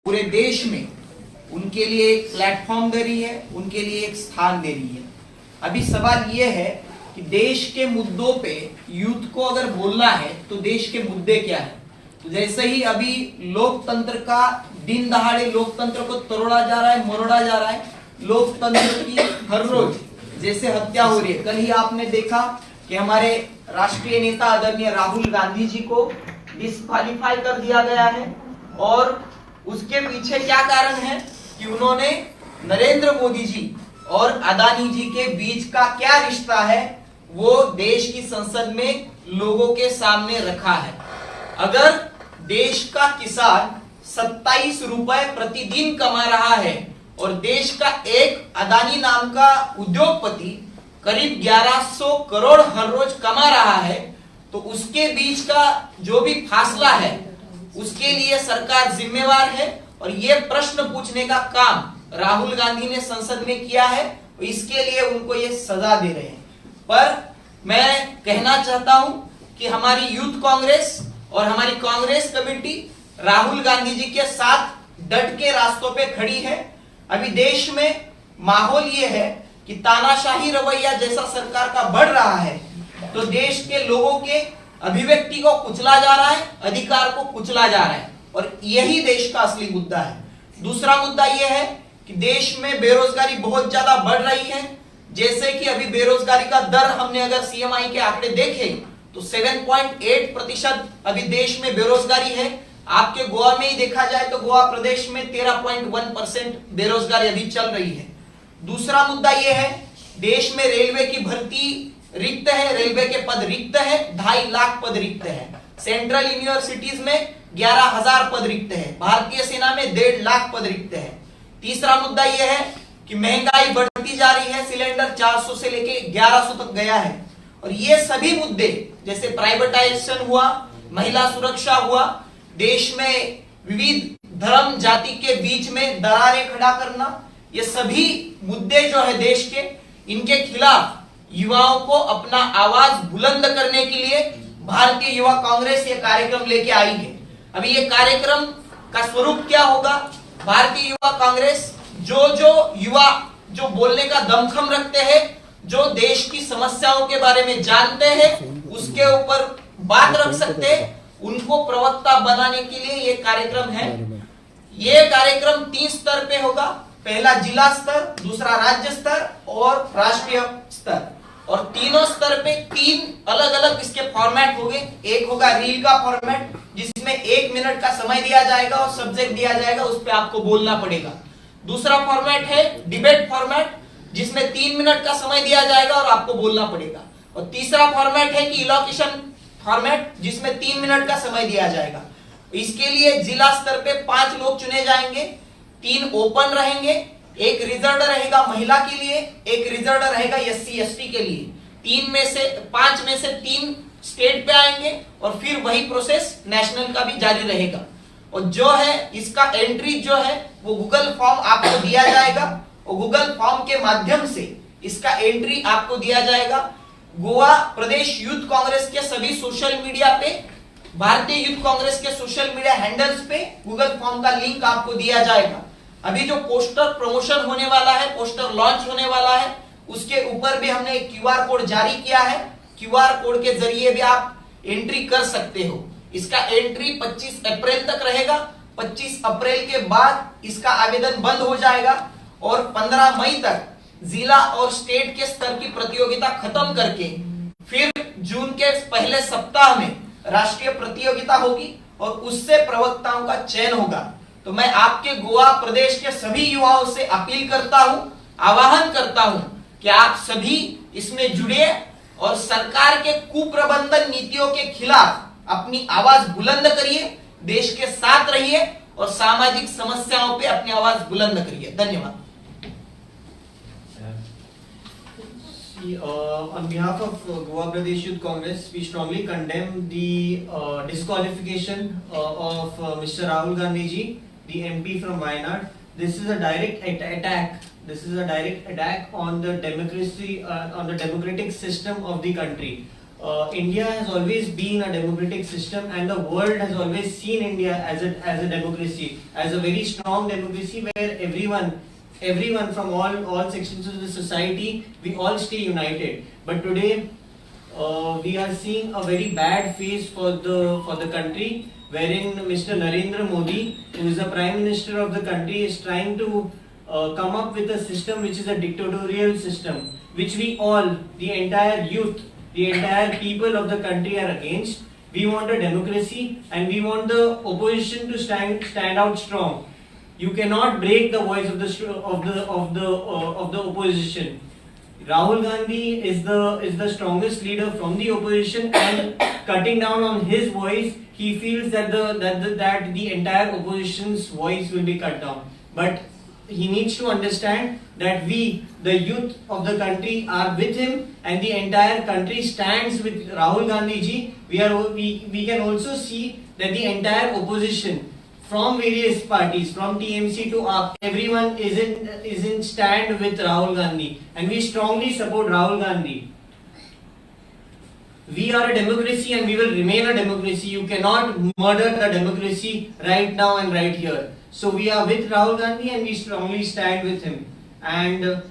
पूरे देश में उनके लिए एक प्लेटफॉर्म दे रही है, उनके लिए एक स्थान दे रही है। अभी सवाल ये है कि देश के मुद्दों पे यूथ को अगर बोलना है तो देश के मुद्दे क्या है। तो जैसे ही अभी लोकतंत्र का दिन दहाड़े लोकतंत्र को तोड़ा जा रहा है, मरोड़ा जा रहा है, लोकतंत्र की हर रोज जैसे हत्या हो रही है। कल ही आपने देखा कि हमारे राष्ट्रीय नेता आदरणीय राहुल गांधी जी को डिस्क्वालीफाई कर दिया गया है और उसके पीछे क्या कारण है कि उन्होंने नरेंद्र मोदी जी और अदानी जी के बीच का क्या रिश्ता है वो देश की संसद में लोगों के सामने रखा है। अगर देश का किसान 27 रुपए प्रतिदिन कमा रहा है और देश का एक अदानी नाम का उद्योगपति करीब 1100 करोड़ हर रोज कमा रहा है, तो उसके बीच का जो भी फासला है उसके लिए सरकार जिम्मेवार है। और ये प्रश्न पूछने का काम राहुल गांधी ने संसद में किया है, तो इसके लिए उनको ये सजा दे रहे हैं। पर मैं कहना चाहता हूं कि हमारी यूथ कांग्रेस और हमारी कांग्रेस कमेटी राहुल गांधी जी के साथ डट के रास्तों पे खड़ी है। अभी देश में माहौल ये है कि तानाशाही रवैया जैसा सरकार का बढ़ रहा है तो देश के लोगों के अभिव्यक्ति को कुचला जा रहा है, अधिकार को कुचला जा रहा है, और यही देश का असली मुद्दा है। दूसरा मुद्दा यह है कि देश में बेरोजगारी बहुत ज्यादा बढ़ रही है। जैसे कि अभी बेरोजगारी का दर हमने अगर सीएमआई के आंकड़े देखे तो 7.8% अभी देश में बेरोजगारी है। आपके गोवा में ही देखा जाए तो गोवा प्रदेश में 13.1% बेरोजगारी अभी चल रही है। दूसरा मुद्दा यह है देश में रेलवे की भर्ती रिक्त है, रेलवे के पद रिक्त है, 2.5 लाख पद रिक्त है। सेंट्रल यूनिवर्सिटीज में 11,000 पद रिक्त है, भारतीय सेना में 1.5 लाख पद रिक्त है। तीसरा मुद्दा यह है कि महंगाई बढ़ती जा रही है, सिलेंडर 400 से लेके 1100 तक गया है। और ये सभी मुद्दे जैसे प्राइवेटाइजेशन हुआ, महिला सुरक्षा हुआ, देश में विविध धर्म जाति के बीच में दरारें खड़ा करना, ये सभी मुद्दे जो है देश के, इनके खिलाफ युवाओं को अपना आवाज बुलंद करने के लिए भारतीय युवा कांग्रेस ये कार्यक्रम लेके आई है। अभी ये कार्यक्रम का स्वरूप क्या होगा? भारतीय युवा कांग्रेस जो युवा जो बोलने का दमखम रखते हैं, जो देश की समस्याओं के बारे में जानते हैं, उसके ऊपर बात रख सकते हैं, उनको प्रवक्ता बनाने के लिए ये कार्यक्रम है। ये कार्यक्रम 3 स्तर पे होगा, पहला जिला स्तर, दूसरा राज्य स्तर और राष्ट्रीय स्तर। और तीनों स्तर पे 3 अलग अलग इसके फॉर्मेट होंगे। एक होगा रील का फॉर्मेट जिसमें 1 मिनट का समय दिया जाएगा और सब्जेक्ट दिया जाएगा, उस पे आपको बोलना पड़ेगा। दूसरा फॉर्मेट है डिबेट फॉर्मेट जिसमें 3 मिनट का समय दिया जाएगा और आपको बोलना पड़ेगा। और तीसरा फॉर्मेट है कि इलोक्यूशन फॉर्मेट जिसमें 3 मिनट का समय दिया जाएगा। इसके लिए जिला स्तर पे 5 लोग चुने जाएंगे, 3 ओपन रहेंगे, एक रिजर्व रहेगा महिला के लिए, एक रिजर्व रहेगा SC ST के लिए। 5 में से 3 स्टेट पे आएंगे और फिर वही प्रोसेस नेशनल का भी जारी रहेगा। और जो है इसका एंट्री जो है वो गूगल फॉर्म आपको दिया जाएगा और गूगल फॉर्म के माध्यम से इसका एंट्री आपको दिया जाएगा। गोवा प्रदेश यूथ कांग्रेस के सभी सोशल मीडिया पे, भारतीय यूथ कांग्रेस के सोशल मीडिया हैंडल्स पे गूगल फॉर्म का लिंक आपको दिया जाएगा। अभी जो पोस्टर प्रमोशन होने वाला है, पोस्टर लॉन्च होने वाला है, उसके ऊपर भी हमने एक QR कोड जारी किया है। QR कोड के जरिए भी आप एंट्री कर सकते हो। इसका एंट्री 25 अप्रैल तक रहेगा। 25 अप्रैल के बाद इसका आवेदन बंद हो जाएगा और 15 मई तक जिला और स्टेट के स्तर की प्रतियोगिता खत्म करके फिर जून के पहले सप्ताह में राष्ट्रीय प्रतियोगिता होगी और उससे प्रवक्ताओं का चयन होगा। तो मैं आपके गोवा प्रदेश के सभी युवाओं से अपील करता हूं, आह्वान करता हूं कि आप सभी इसमें जुड़िए और सरकार के कुप्रबंधन नीतियों के खिलाफ अपनी आवाज बुलंद करिए, देश के साथ रहिए और सामाजिक समस्याओं पे अपनी आवाज बुलंद करिए। धन्यवाद। On behalf of Goa Pradesh Youth Congress, we strongly condemn the disqualification of Mr. Rahul Gandhi ji, the MP from Wayanad. This is a direct attack. This is a direct attack on the democracy, on the democratic system of the country. India has always been a democratic system, and the world has always seen India as a democracy, as a very strong democracy where everyone from all sections of the society, we all stay united. But today we are seeing a very bad phase for the country, wherein Mr. Narendra Modi, who is the Prime Minister of the country, is trying to come up with a system which is a dictatorial system, which we all, the entire youth, the entire people of the country are against. We want a democracy, and we want the opposition to stand out strong. You cannot break the voice of the opposition. Rahul Gandhi is the strongest leader from the opposition, and cutting down on his voice, he feels that the entire opposition's voice will be cut down. But he needs to understand that we, the youth of the country, are with him, and the entire country stands with Rahul Gandhi ji. We can also see that the entire opposition from various parties, from TMC to AAP, everyone is in stand with Rahul Gandhi, and we strongly support Rahul Gandhi. We are a democracy, and we will remain a democracy. You cannot murder the democracy right now and right here. So we are with Rahul Gandhi, and we strongly stand with him. And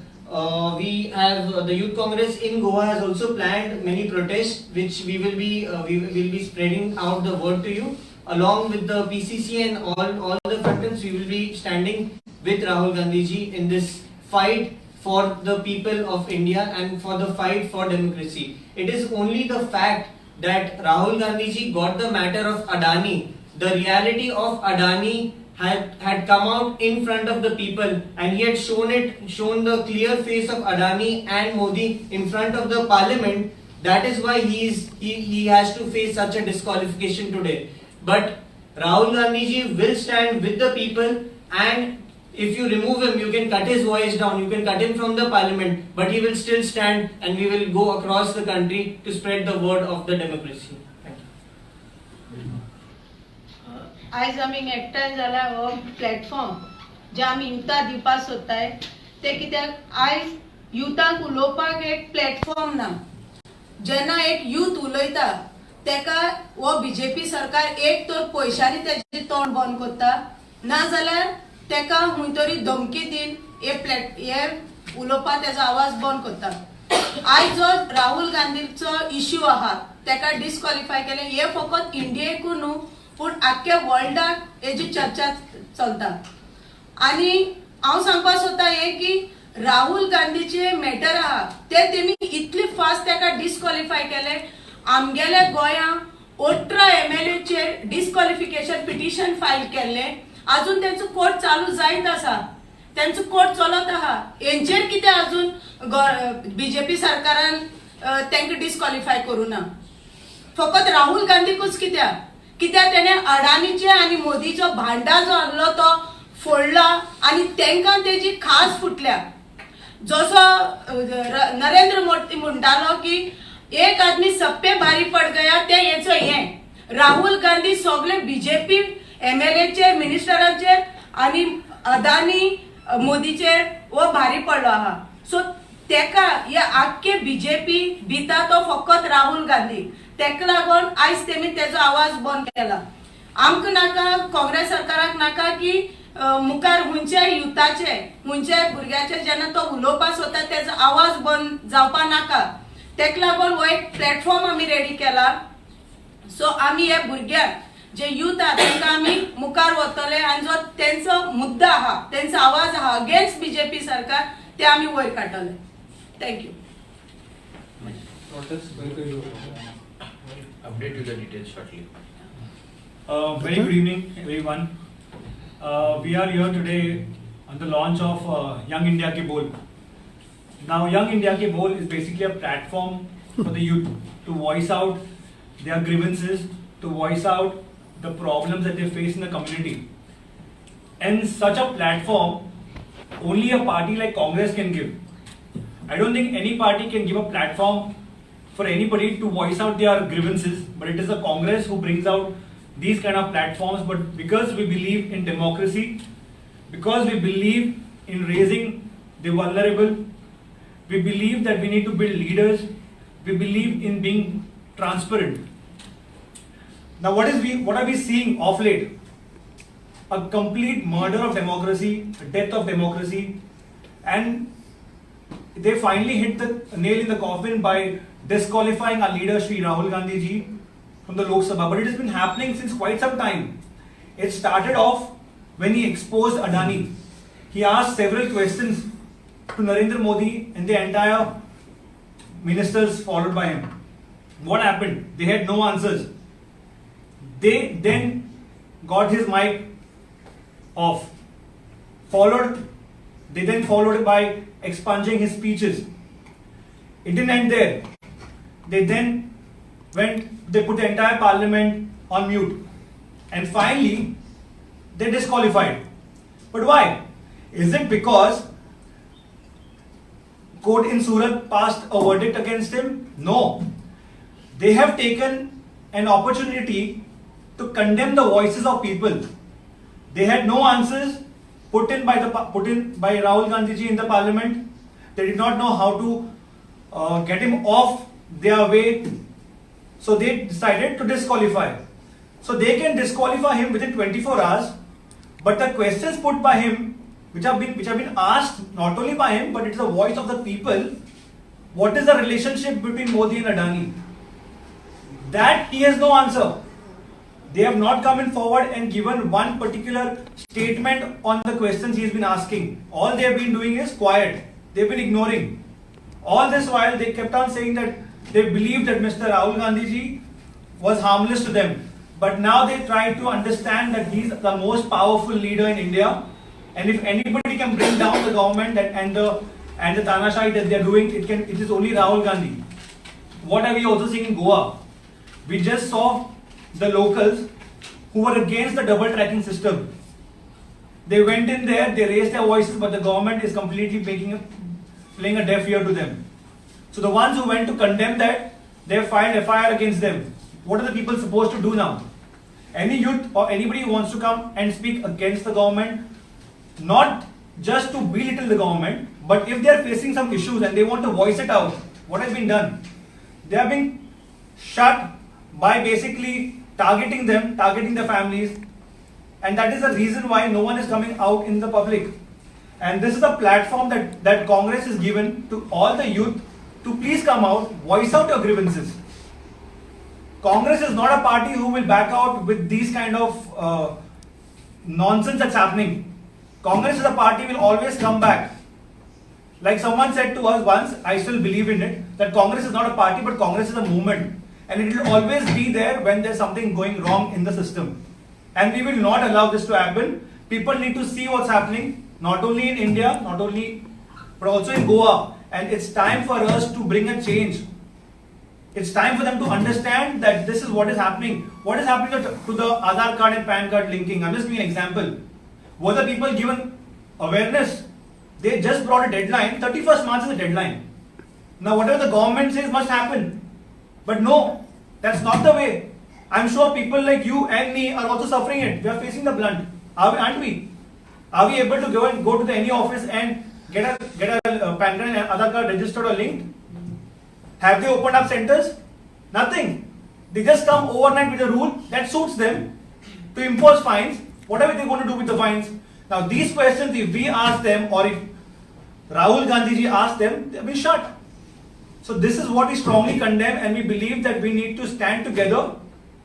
we have the Youth Congress in Goa has also planned many protests, which we will be spreading out the word to you. Along with the PCC and all the frontends, we will be standing with Rahul Gandhi ji in this fight for the people of India and for the fight for democracy. It is only the fact that Rahul Gandhi ji got the matter of Adani, the reality of Adani had come out in front of the people, and he had shown the clear face of Adani and Modi in front of the parliament. That is why he has to face such a disqualification today. But Rahul Gandhi ji will stand with the people, and if you remove him, you can cut his voice down, you can cut him from the parliament, but he will still stand, and we will go across the country to spread the word of the democracy. Thank you. आज आमी एकठांय जाला हो platform जे आमी युथा दिवपाक सोदताय ते कित्याक आज युथाक उलोवपाक एक प्लॅटफॉर्म ना. जेन्ना एक यूथ उलयता तेका वो बीजेपी सरकार एक तर पयशांनी तेजे तोंड बंद करता, ना जाल्यार तेका खंय तरी धमकी दिन हे उलोवपाक तेजो आवाज बंद करता. आज जो राहुल गांधीचो इश्यू आहा तेका डिस्क्वॉलिफाय केले, हे फकत इंडियेकू न्हू पूण आख्ख्या वर्ल्डाक हेजी चर्चा चलता. आनी हांव सांगपाक सोदता हे की राहुल गांधीचे मॅटर आहा ते तेमी इतली फास्ट तेका डिस्क्वॉलिफाय केले. आमगेल्या गोंया 18 MLAचेर डिस्क्वॉलिफिकेशन पिटिशन फायल केल्ले, अजून त्यांचो कोर्ट चालू जायत आसा, त्यांचो कोर्ट चलत आहा. हेंचेर कितें अजून बीजेपी सरकारान तांकां डिस्क्वॉलिफाय करूं ना. फकत राहुल गांधीकूच कित्याक तेणे अडानीचे आनी मोदीचो भांडा जो आहलो तो फोडला आनी तांकां तेजी खास फुटल्या. जसो नरेंद्र मोदी म्हणटालो की एक आदमी सब पे भारी पड़ गया ते हेचो हे राहुल गांधी सगळे बीजेपी MLAचेर मिनिस्टरांचेर आनी अदानी मोदीचेर वो भारी पडलो आहा. सो तेका हे आख्खे बीजेपी भिता तो फकत राहुल गांधी. तेका लागून आयज तेमी तेजो आवाज बंद केला. आमकां नाका, काँग्रेस सरकाराक नाका की मुखार हुंचे युथाचे हुंचे भुरग्याचे जेन्ना तो उलोवपाक सोदता तेजो आवाज बंद जावपा नाका. तेका लागून हो एक प्लॅटफॉर्म आमी रेडी केला. सो आमी हे भुरग्यांक जे यूथ आहा तांकां आमी मुखार व्हरतले आनी जो तेंचो मुद्दा आहा तेंचो आवाज आहा अगेन्स्ट बीजेपी सरकार ते आमी वयर काडटले. Thank you. Update you the details shortly. Very good evening, everyone. We are here today on the launch of Young India Ke Bol. Now, Young India Ke Bol is basically a platform for the youth to voice out their grievances, to voice out the problems that they face in the community. And such a platform, only a party like Congress can give. I don't think any party can give a platform for anybody to voice out their grievances, but it is the Congress who brings out these kind of platforms. But because we believe in democracy, because we believe in raising the vulnerable, we believe that we need to build leaders, we believe in being transparent. Now what are we seeing of late? A complete murder of democracy, a death of democracy, and they finally hit the nail in the coffin by disqualifying our leader Shri Rahul Gandhi ji from the Lok Sabha. But it has been happening since quite some time. It started off when he exposed Adani. He asked several questions to Narendra Modi and the entire ministers followed by him. What happened? They had no answers. They then got his mic off. They then followed by expunging his speeches. It didn't end there. They put the entire parliament on mute. And finally, they disqualified. But why? Is it because court in Surat passed a verdict against him? No. They have taken an opportunity to condemn the voices of people. They had no answers put in by Rahul Gandhi ji in the parliament. They did not know how to get him off their way. So they decided to disqualify. So they can disqualify him within 24 hours. But the questions put by him, which have been asked not only by him, but it's the voice of the people. What is the relationship between Modi and Adani? That he has no answer. They have not come in forward and given one particular statement on the questions he has been asking. All they have been doing is quiet. They have been ignoring. All this while they kept on saying that they believed that Mr. Rahul Gandhi ji was harmless to them. But now they try to understand that he is the most powerful leader in India. And if anybody can bring down the government and the Tanashai that they are doing, it is only Rahul Gandhi. What are we also seeing in Goa? We just saw the locals who were against the double tracking system. They went in there, they raised their voices, but the government is completely playing a deaf ear to them. So the ones who went to condemn that, they have filed FIR against them. What are the people supposed to do now? Any youth or anybody who wants to come and speak against the government, not just to belittle the government, but if they are facing some issues and they want to voice it out, what has been done? They are being shut by basically targeting them, targeting the families, and that is the reason why no one is coming out in the public. And this is a platform that Congress is given to all the youth to please come out, voice out your grievances. Congress is not a party who will back out with these kind of nonsense that's happening. Congress is a party will always come back. Like someone said to us once, I still believe in it, that Congress is not a party but Congress is a movement. And it will always be there when there's something going wrong in the system. And we will not allow this to happen. People need to see what's happening, not only in India, but also in Goa. And it's time for us to bring a change. It's time for them to understand that this is what is happening. What is happening to the Aadhaar card and PAN card linking? I'm just giving an example. Were the people given awareness? They just brought a deadline. 31st March is the deadline. Now whatever the government says must happen. But no, that's not the way. I'm sure people like you and me are also suffering it. We are facing the blunt. Aren't we? Are we able to go to any office and get a PAN card and Aadhaar card registered or linked? Have they opened up centers? Nothing. They just come overnight with a rule that suits them to impose fines. Whatever they want to do with the fines. Now these questions, if we ask them or if Rahul Gandhi ji asked them, they'll be shut. So this is what we strongly condemn, and we believe that we need to stand together.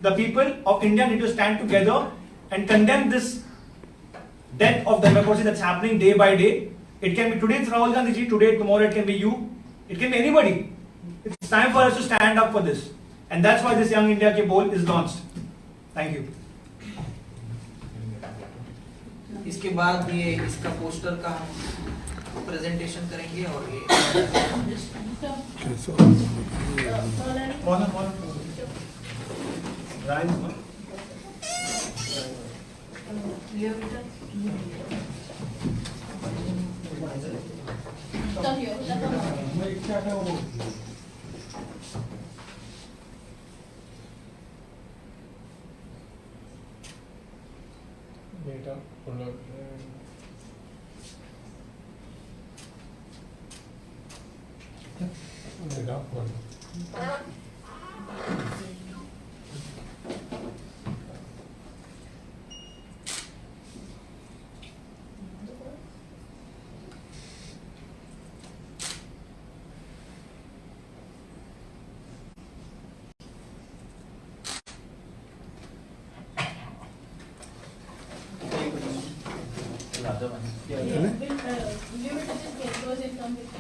The people of India need to stand together and condemn this death of democracy that's happening day by day. It can be today it's Rahul Gandhi ji, today, tomorrow it can be you. It can be anybody. It's time for us to stand up for this. And that's why this Young India Ke Bol is launched. Thank you. इसके बाद ये इसका poster का presentation करेंगे और ये data product data other one. Yeah. Will you will just get those income with